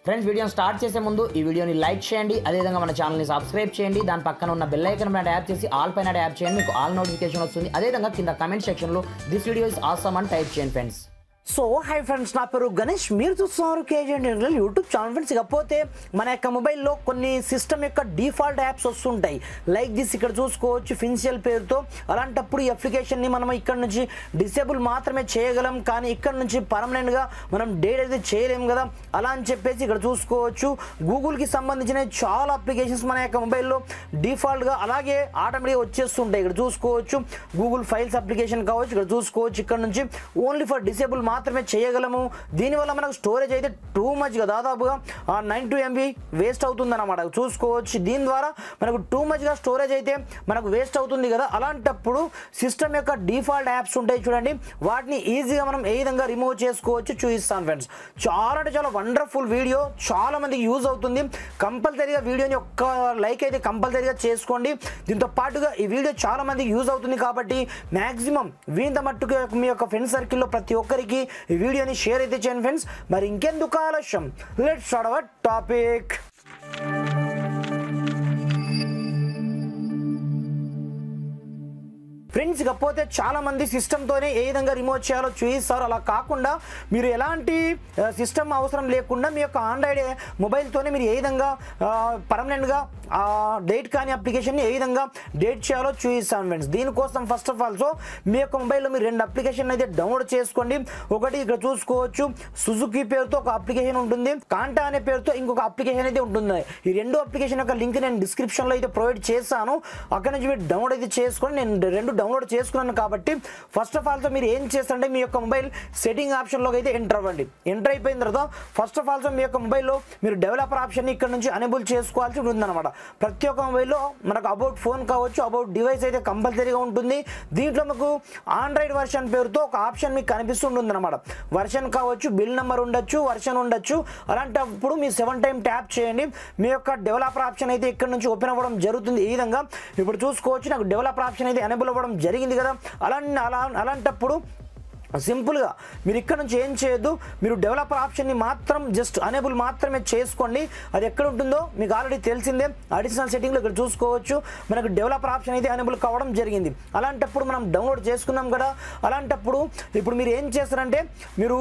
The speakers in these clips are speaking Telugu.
ఫ్రెండ్స్ వీడియోని స్టార్ట్ చేసే ముందు ఈ వీడియోని లైక్ చేయండి, అదేవిధంగా మన ఛానల్ని సబ్స్క్రైబ్ చేయండి. దాని పక్కన ఉన్న బెల్ ఐకాన్ పైన ట్యాప్ చేసి ఆల్ పైన ట్యాప్ చేయండి, మీకు ఆల్ నోటిఫికేషన్ వస్తుంది. అదేవిధంగా కింద కమెంట్ సెక్షన్లో దిస్ వీడియో ఇస్ ఆసమ్ అని టైప్ చేయండి ఫ్రెండ్స్. సో హై ఫ్రెండ్స్, నా పేరు గణేష్, మీరు చూస్తున్నారు కేజెంట్ యూట్యూబ్ ఛానల్. ఫ్రెండ్స్, ఇకపోతే మన యొక్క మొబైల్లో కొన్ని సిస్టమ్ యొక్క డిఫాల్ట్ యాప్స్ వస్తుంటాయి. లైక్ దిస్ ఇక్కడ చూసుకోవచ్చు ఫిన్షియల్ పేరుతో. అలాంటప్పుడు ఈ అప్లికేషన్ని మనం ఇక్కడ నుంచి డిసేబుల్ మాత్రమే చేయగలం, కానీ ఇక్కడ నుంచి పర్మనెంట్గా మనం డేట్ అయితే చేయలేము కదా. అలా అని చెప్పేసి ఇక్కడ చూసుకోవచ్చు గూగుల్కి సంబంధించిన చాలా అప్లికేషన్స్ మన యొక్క మొబైల్లో డిఫాల్ట్గా అలాగే ఆటోమేటిక్గా వచ్చేస్తుంటాయి. ఇక్కడ చూసుకోవచ్చు గూగుల్ ఫైల్స్ అప్లికేషన్ కావచ్చు. ఇక్కడ చూసుకోవచ్చు ఇక్కడ నుంచి ఓన్లీ ఫర్ డిసేబుల్ మాత్రమే చేయగలము. దీనివల్ల మనకు స్టోరేజ్ అయితే టూ మచ్గా దాదాపుగా 92 MB వేస్ట్ అవుతుంది అన్నమాట. చూసుకోవచ్చు దీని ద్వారా మనకు టూ మచ్గా స్టోరేజ్ అయితే మనకు వేస్ట్ అవుతుంది కదా. అలాంటప్పుడు సిస్టమ్ యొక్క డిఫాల్ట్ యాప్స్ ఉంటాయి చూడండి, వాటిని ఈజీగా మనం ఏ విధంగా రిమూవ్ చేసుకోవచ్చు చూపిస్తాను ఫ్రెండ్స్. చాలా అంటే చాలా వండర్ఫుల్ వీడియో, చాలా మందికి యూజ్ అవుతుంది. కంపల్సరీగా వీడియోని ఒక్క లైక్ అయితే కంపల్సరీగా చేసుకోండి. దీంతో పాటుగా ఈ వీడియో చాలా మందికి యూజ్ అవుతుంది కాబట్టి మ్యాక్సిమం వీంత మట్టుకు మీ యొక్క ఫ్రెండ్ సర్కిల్లో ప్రతి ఒక్కరికి ఈ వీడియోని షేర్ అయితే చేయండి ఫ్రెండ్స్. మరి ఇంకెందుకు ఆలస్యం, let's start our topic. Friends, ఇకపోతే చాలా మంది సిస్టమ్తోనే ఏ విధంగా రిమూవ్ చేయాలో చూపిస్తారు. అలా కాకుండా మీరు ఎలాంటి సిస్టమ్ అవసరం లేకుండా మీ యొక్క ఆండ్రాయిడ్ మొబైల్తోనే మీరు ఏ విధంగా పర్మనెంట్గా డేట్ కానీ అప్లికేషన్ని ఏ విధంగా డేట్ చేయాలో చూపిస్తాను ఫ్రెండ్స్. దీనికోసం ఫస్ట్ ఆఫ్ ఆల్ మీ యొక్క మొబైల్లో మీరు 2 అప్లికేషన్ అయితే డౌన్లోడ్ చేసుకోండి. ఒకటి ఇక్కడ చూసుకోవచ్చు సుజుకి పేరుతో ఒక అప్లికేషన్ ఉంటుంది, కాంటా అనే పేరుతో ఇంకొక అప్లికేషన్ అయితే ఉంటుంది. ఈ 2 అప్లికేషన్ యొక్క లింక్ నేను డిస్క్రిప్షన్లో అయితే ప్రొవైడ్ చేస్తాను. అక్కడ నుంచి మీరు డౌన్లోడ్ అయితే చేసుకొని, నేను 2 డౌన్లోడ్ చేసుకున్నాను కాబట్టి ఫస్ట్ ఆఫ్ ఆల్ మీరు ఏం చేస్తారంటే మీ యొక్క మొబైల్ సెట్టింగ్ ఆప్షన్లోకి అయితే ఎంటర్ అవ్వండి. ఎంటర్ అయిపోయిన తర్వాత ఫస్ట్ ఆఫ్ ఆల్ మీ యొక్క మొబైల్లో మీరు డెవలపర్ ఆప్షన్ ఇక్కడ నుంచి ఎనేబుల్ చేసుకోవాల్సి ఉంటుందన్నమాట. ప్రతి ఒక్క మొబైల్లో మనకు అబౌట్ ఫోన్ కావచ్చు, అబౌట్ డివైస్ అయితే కంపల్సరీగా ఉంటుంది. దీంట్లో మీకు ఆండ్రాయిడ్ వర్షన్ పేరుతో ఒక ఆప్షన్ మీకు కనిపిస్తుంటుంది అనమాట. వర్షన్ కావచ్చు, బిల్ నెంబర్ ఉండొచ్చు, వర్షన్ ఉండొచ్చు. అలాంటప్పుడు మీ 7 టైం ట్యాప్ చేయండి, మీ యొక్క డెవలపర్ ఆప్షన్ అయితే ఇక్కడ నుంచి ఓపెన్ అవ్వడం జరుగుతుంది. ఈ విధంగా ఇప్పుడు చూసుకోవచ్చు నాకు డెవలపర్ ఆప్షన్ అయితే ఎనేబుల్ అవ్వడం జరిగింది కదా. అలాంటప్పుడు సింపుల్గా మీరు ఇక్కడ నుంచి ఏం చేయొద్దు, మీరు డెవలపర్ ఆప్షన్ని మాత్రం జస్ట్ అనేబుల్ మాత్రమే చేసుకోండి. అది ఎక్కడ ఉంటుందో మీకు ఆల్రెడీ తెలిసిందే. అడిషనల్ సెట్టింగ్లో ఇక్కడ చూసుకోవచ్చు మనకు డెవలపర్ ఆప్షన్ అయితే అనేబుల్ కావడం జరిగింది. అలాంటప్పుడు మనం డౌన్లోడ్ చేసుకున్నాం కదా. అలాంటప్పుడు ఇప్పుడు మీరు ఏం చేస్తారంటే మీరు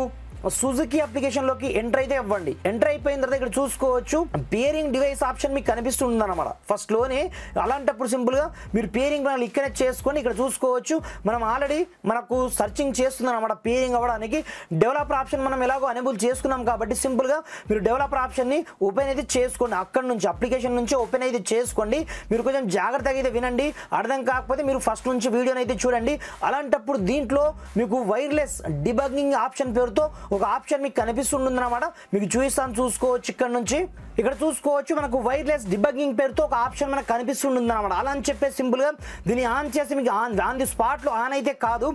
సుజుకి అప్లికేషన్లోకి ఎంటర్ అయితే అవ్వండి. ఎంటర్ అయిపోయిన తర్వాత ఇక్కడ చూసుకోవచ్చు పేరింగ్ డివైస్ ఆప్షన్ మీకు కనిపిస్తుంది అనమాట ఫస్ట్లోనే. అలాంటప్పుడు సింపుల్గా మీరు పేరింగ్ మనం ఇక్కడే చేసుకొని ఇక్కడ చూసుకోవచ్చు మనం ఆల్రెడీ మనకు సర్చింగ్ చేస్తున్నాం అనమాట పేరింగ్ అవ్వడానికి. డెవలపర్ ఆప్షన్ మనం ఎలాగో అనేబుల్ చేసుకున్నాం కాబట్టి సింపుల్గా మీరు డెవలపర్ ఆప్షన్ని ఓపెన్ అయితే చేసుకోండి. అక్కడ నుంచి అప్లికేషన్ నుంచి ఓపెన్ అయితే చేసుకోండి. మీరు కొంచెం జాగ్రత్తగా అయితే వినండి, అర్థం కాకపోతే మీరు ఫస్ట్ నుంచి వీడియోని అయితే చూడండి. అలాంటప్పుడు దీంట్లో మీకు వైర్లెస్ డిబగ్గింగ్ ఆప్షన్ పేరుతో ఒక ఆప్షన్ మీకు కనిపిస్తుంటుంది అన్నమాట. మీకు చూపిస్తాను, చూసుకోవచ్చు ఇక్కడ చూసుకోవచ్చు మనకు వైర్లెస్ డిబగ్గింగ్ పేరుతో ఒక ఆప్షన్ మనకు కనిపిస్తుంటుంది అనమాట. అలా అని చెప్పేసి సింపుల్గా దీన్ని ఆన్ చేసి మీకు ఆన్ ది స్పాట్లో ఆన్ అయితే కాదు.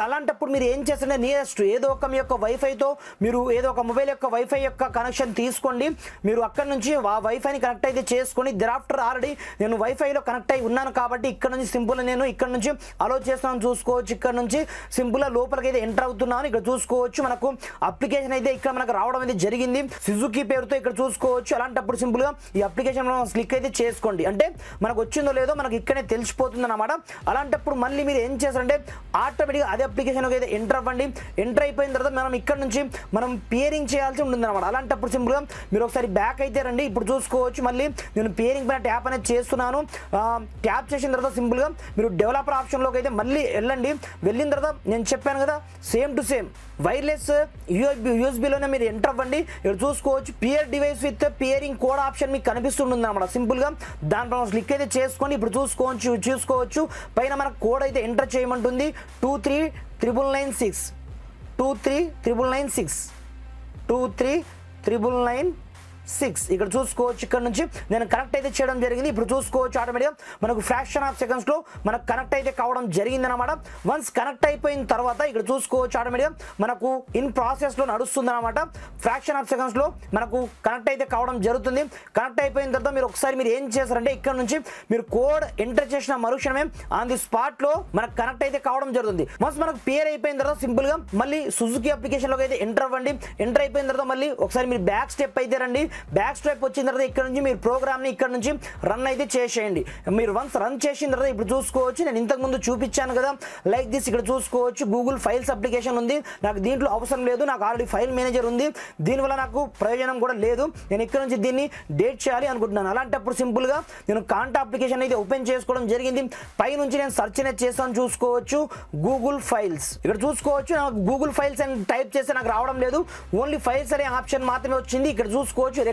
అలాంటప్పుడు మీరు ఏం చేస్తారంటే నియరెస్ట్ ఏదో ఒక మీ యొక్క వైఫైతో మీరు ఏదో ఒక మొబైల్ యొక్క వైఫై యొక్క కనెక్షన్ తీసుకోండి. మీరు అక్కడ నుంచి ఆ వైఫైని కనెక్ట్ అయితే చేసుకొని దెరాఫ్టర్ ఆల్రెడీ నేను వైఫైలో కనెక్ట్ అయి ఉన్నాను కాబట్టి ఇక్కడ నుంచి సింపుల్గా నేను ఇక్కడ నుంచి అలో చేస్తున్నాను. చూసుకోవచ్చు ఇక్కడ నుంచి సింపుల్గా లోపలికి అయితే ఎంటర్ అవుతున్నాను. ఇక్కడ చూసుకోవచ్చు మనకు అప్లికేషన్ అయితే ఇక్కడ మనకు రావడం అయితే జరిగింది సుజుకి పేరుతో. ఇక్కడ చూసుకోవచ్చు అలాంటప్పుడు సింపుల్గా ఈ అప్లికేషన్ క్లిక్ అయితే చేసుకోండి, అంటే మనకు వచ్చిందో లేదో మనకు ఇక్కడే తెలిసిపోతుంది అన్నమాట. అలాంటప్పుడు మళ్ళీ మీరు ఏం చేస్తారంటే ఆటోమేటిక్గా అదే అప్లికేషన్లోకి అయితే ఎంటర్ అవ్వండి. ఎంటర్ అయిపోయిన తర్వాత మనం ఇక్కడ నుంచి మనం పేరింగ్ చేయాల్సి ఉంటుంది అనమాట. అలాంటప్పుడు సింపుల్గా మీరు ఒకసారి బ్యాక్ అయితే రండి. ఇప్పుడు చూసుకోవచ్చు మళ్ళీ నేను పేరింగ్ పైన ట్యాప్ అనేది చేస్తున్నాను. ట్యాప్ చేసిన తర్వాత సింపుల్గా మీరు డెవలపర్ ఆప్షన్లోకి అయితే మళ్ళీ వెళ్ళండి. వెళ్ళిన తర్వాత నేను చెప్పాను కదా సేమ్ టు సేమ్ వైర్లెస్ యూఎస్బీలోనే మీరు ఎంటర్ అవ్వండి. ఇక్కడ చూసుకోవచ్చు pair device with pairing code option మీకు కనిపిస్తుంది అన్నమాట. సింపుల్గా దానిపైన క్లిక్ అయితే చేసుకోండి. ఇప్పుడు చూసుకోవచ్చు పైన మనకు కోడ్ అయితే ఎంటర్ చేయమంటుంది 239996 239996 6 ఇక్కడ చూసుకోవచ్చు. ఇక్కడ నుంచి నేను కనెక్ట్ అయితే చేయడం జరిగింది. ఇప్పుడు చూసుకోవచ్చు ఆటోమేటిక్గా మనకు ఫ్రాక్షన్ ఆఫ్ సెకండ్స్లో మనకు కనెక్ట్ అయితే కావడం జరిగింది అనమాట. వన్స్ కనెక్ట్ అయిపోయిన తర్వాత ఇక్కడ చూసుకోవచ్చు ఆటోమేటిక్గా మనకు ఇన్ ప్రాసెస్లో నడుస్తుంది అనమాట. ఫ్రాక్షన్ ఆఫ్ సెకండ్స్లో మనకు కనెక్ట్ అయితే కావడం జరుగుతుంది. కనెక్ట్ అయిపోయిన తర్వాత మీరు ఒకసారి మీరు ఏం చేస్తారంటే ఇక్కడ నుంచి మీరు కోడ్ ఎంటర్ చేసిన మరుక్షణమే ఆన్ ది స్పాట్లో మనకు కనెక్ట్ అయితే కావడం జరుగుతుంది. వన్స్ మనకు పేర్ అయిపోయిన తర్వాత సింపుల్గా మళ్ళీ సుజుకి అప్లికేషన్లోకి అయితే ఎంటర్ అవ్వండి. ఎంటర్ అయిపోయిన తర్వాత మళ్ళీ ఒకసారి మీరు బ్యాక్ స్టెప్ అయితే రండి. బ్యాక్ స్టెప్ వచ్చిన తర్వాత ఇక్కడ నుంచి మీరు ప్రోగ్రామ్ని ఇక్కడ నుంచి రన్ అయితే చేసేయండి. మీరు వన్స్ రన్ చేసిన తర్వాత ఇప్పుడు చూసుకోవచ్చు నేను ఇంతకుముందు చూపించాను కదా లైక్ దిస్. ఇక్కడ చూసుకోవచ్చు గూగుల్ ఫైల్స్ అప్లికేషన్ ఉంది. నాకు దీంట్లో అవసరం లేదు, నాకు ఆల్రెడీ ఫైల్ మేనేజర్ ఉంది. దీనివల్ల నాకు ప్రయోజనం కూడా లేదు. నేను ఇక్కడ నుంచి దీన్ని డేట్ చేయాలి అనుకుంటున్నాను. అలాంటప్పుడు సింపుల్గా నేను కాంటా అప్లికేషన్ అయితే ఓపెన్ చేసుకోవడం జరిగింది. పై నుంచి నేను సెర్చ్ అనేది చేస్తాను. చూసుకోవచ్చు గూగుల్ ఫైల్స్. ఇక్కడ చూసుకోవచ్చు నాకు గూగుల్ ఫైల్స్ అని టైప్ చేస్తే నాకు రావడం లేదు, ఓన్లీ ఫైల్స్ అనే ఆప్షన్ మాత్రమే వచ్చింది. ఇక్కడ చూసుకోవచ్చు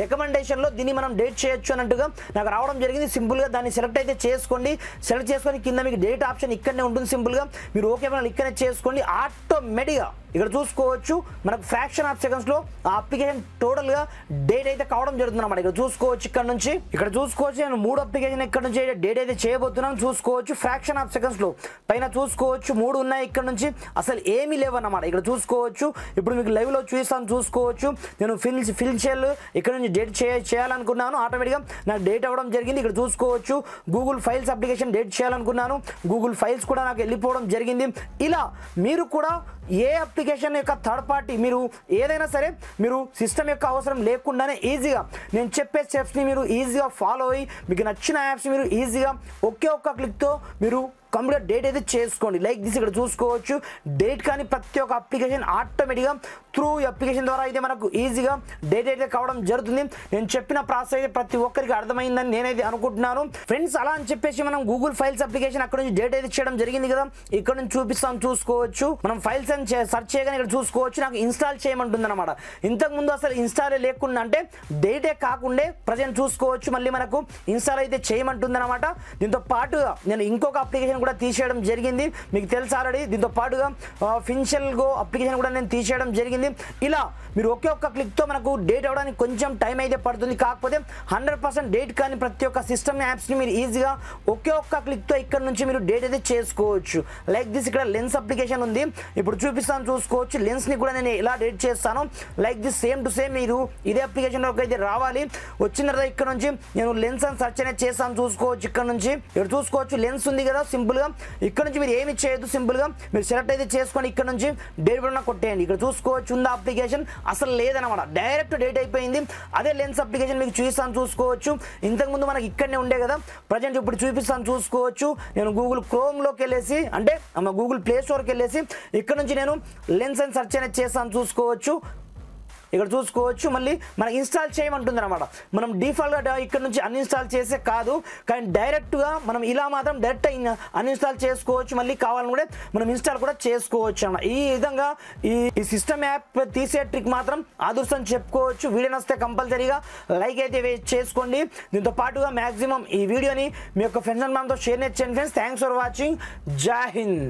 రికమెండేషన్లో దీన్ని మనం డేట్ చేయొచ్చు అన్నట్టుగా నాకు రావడం జరిగింది. సింపుల్గా దాన్ని సెలెక్ట్ అయితే చేసుకోండి. సెలెక్ట్ చేసుకొని కింద మీకు డేట్ ఆప్షన్ ఇక్కడనే ఉంటుంది. సింపుల్గా మీరు ఓకే ఇక్కడనే చేసుకోండి. ఆటోమేటిక్గా ఇక్కడ చూసుకోవచ్చు మనకు ఫ్రాక్షన్ ఆఫ్ సెకండ్స్లో ఆ అప్లికేషన్ టోటల్గా డేట్ అయితే కావడం జరుగుతుంది అన్నమాట. ఇక్కడ చూసుకోవచ్చు ఇక్కడ చూసుకోవచ్చు నేను 3 అప్లికేషన్ ఇక్కడ నుంచి డేట్ అయితే చేయబోతున్నాను. చూసుకోవచ్చు ఫ్రాక్షన్ ఆఫ్ సెకండ్స్లో పైన చూసుకోవచ్చు 3 ఉన్నాయి. ఇక్కడ నుంచి అసలు ఏమీ లేవు అన్నమాట. ఇక్కడ చూసుకోవచ్చు ఇప్పుడు మీకు లైవ్లో చూస్తాను. చూసుకోవచ్చు నేను ఫిన్షియల్ ఇక్కడ నుంచి డేట్ చేయాలనుకున్నాను. ఆటోమేటిక్గా నాకు డేట్ అవ్వడం జరిగింది. ఇక్కడ చూసుకోవచ్చు గూగుల్ ఫైల్స్ అప్లికేషన్ డేట్ చేయాలనుకున్నాను. గూగుల్ ఫైల్స్ కూడా నాకు వెళ్ళిపోవడం జరిగింది. ఇలా మీరు కూడా ఏ అప్లికేషన్ యొక్క థర్డ్ పార్టీ మీరు ఏదైనా సరే మీరు సిస్టమ్ యొక్క అవసరం లేకుండానే ఈజీగా నేను చెప్పే స్టెప్స్ని మీరు ఈజీగా ఫాలో అయ్యి మీకు నచ్చిన యాప్స్ మీరు ఈజీగా ఒకే ఒక్క క్లిక్తో మీరు కంప్లీట్ డేట్ అయితే చేసుకోండి. లైక్ దిస్ ఇక్కడ చూసుకోవచ్చు డేట్ కానీ ప్రతి ఒక్క అప్లికేషన్ ఆటోమేటిక్గా త్రూ ఈ అప్లికేషన్ ద్వారా అయితే మనకు ఈజీగా డేట్ అయితే కావడం జరుగుతుంది. నేను చెప్పిన ప్రాసెస్ అయితే ప్రతి ఒక్కరికి అర్థమైందని నేనైతే అనుకుంటున్నాను ఫ్రెండ్స్. అలా అని చెప్పేసి మనం గూగుల్ ఫైల్స్ అప్లికేషన్ అక్కడ నుంచి డేట్ అయితే చేయడం జరిగింది కదా. ఇక్కడ నుంచి చూపిస్తాం. చూసుకోవచ్చు మనం ఫైల్స్ అని సెర్చ్ చేయగానే ఇక్కడ చూసుకోవచ్చు నాకు ఇన్స్టాల్ చేయమంటుంది అనమాట. ఇంతకుముందు అసలు ఇన్స్టాల్ లేకుండా అంటే డేటే కాకుండా ప్రజెంట్ చూసుకోవచ్చు మళ్ళీ మనకు ఇన్స్టాల్ అయితే చేయమంటుంది అనమాట. దీంతో పాటుగా నేను ఇంకొక అప్లికేషన్ కూడా తీసేయడం జరిగింది. మీకు తెలుసు ఆల్రెడీ. దీంతో పాటుగా ఫిన్షియల్ గో అప్లికేషన్ కూడా నేను తీసేయడం జరిగింది. ఇలా మీరు ఒకే ఒక్క క్లిక్తో మనకు డేట్ అవ్వడానికి కొంచెం టైం అయితే పడుతుంది. కాకపోతే 100% డేట్ కానీ ప్రతి ఒక్క సిస్టమ్ యాప్స్ని మీరు ఈజీగా ఒకే ఒక్క క్లిక్తో ఇక్కడ నుంచి మీరు డేట్ అయితే చేసుకోవచ్చు. లైక్ దిస్ ఇక్కడ లెన్స్ అప్లికేషన్ ఉంది. ఇప్పుడు చూపిస్తాను. చూసుకోవచ్చు లెన్స్ని కూడా నేను ఎలా డేట్ చేస్తాను. Like this same to same మీరు ఇదే అప్లికేషన్లోకి అయితే రావాలి. వచ్చిన తర్వాత ఇక్కడ నుంచి నేను లెన్స్ అని సెర్చ్ అనేది చేస్తాను. చూసుకోవచ్చు ఇక్కడ నుంచి ఇక్కడ చూసుకోవచ్చు లెన్స్ ఉంది కదా. సింపుల్గా ఇక్కడ నుంచి మీరు ఏమి చేయొద్దు. సింపుల్గా మీరు సెలెక్ట్ అయితే చేసుకొని ఇక్కడ నుంచి డేట్ కూడా కొట్టేయండి. ఇక్కడ చూసుకోవచ్చు ఉందా అప్లికేషన్ అసలు లేదనమాట. డైరెక్ట్ డేట్ అయిపోయింది. అదే లెన్స్ అప్లికేషన్ మీకు చూపిస్తాను. చూసుకోవచ్చు ఇంతకుముందు మనకి ఇక్కడనే ఉండే కదా. ప్రజెంట్ ఇప్పుడు చూపిస్తాను. చూసుకోవచ్చు నేను గూగుల్ క్రోమ్లోకి వెళ్ళేసి అంటే గూగుల్ ప్లే స్టోర్కి వెళ్ళేసి ఇక్కడ నుంచి నేను లెన్స్ అని సెర్చ్ అనేది చేస్తాను. చూసుకోవచ్చు ఇక్కడ చూసుకోవచ్చు మళ్ళీ మనకి ఇన్స్టాల్ చేయమంటుంది అనమాట. మనం డిఫాల్ట్గా ఇక్కడ నుంచి అన్ఇన్స్టాల్ చేసే కాదు, కానీ డైరెక్ట్గా మనం ఇలా మాత్రం డైరెక్ట్ అన్ఇన్స్టాల్ చేసుకోవచ్చు. మళ్ళీ కావాలని కూడా మనం ఇన్స్టాల్ కూడా చేసుకోవచ్చు అన్నమాట. ఈ విధంగా ఈ సిస్టమ్ యాప్ తీసే ట్రిక్ మాత్రం అదృష్టం చెప్పుకోవచ్చు. వీడియో నచ్చితే కంపల్సరీగా లైక్ అయితే చేసుకోండి. దీంతో పాటుగా మ్యాక్సిమం ఈ వీడియోని మీ యొక్క ఫ్రెండ్స్ అండ్ ఫ్యామిలీతో షేర్ చేయండి ఫ్రెండ్స్. Thanks for watching. జై హింద్.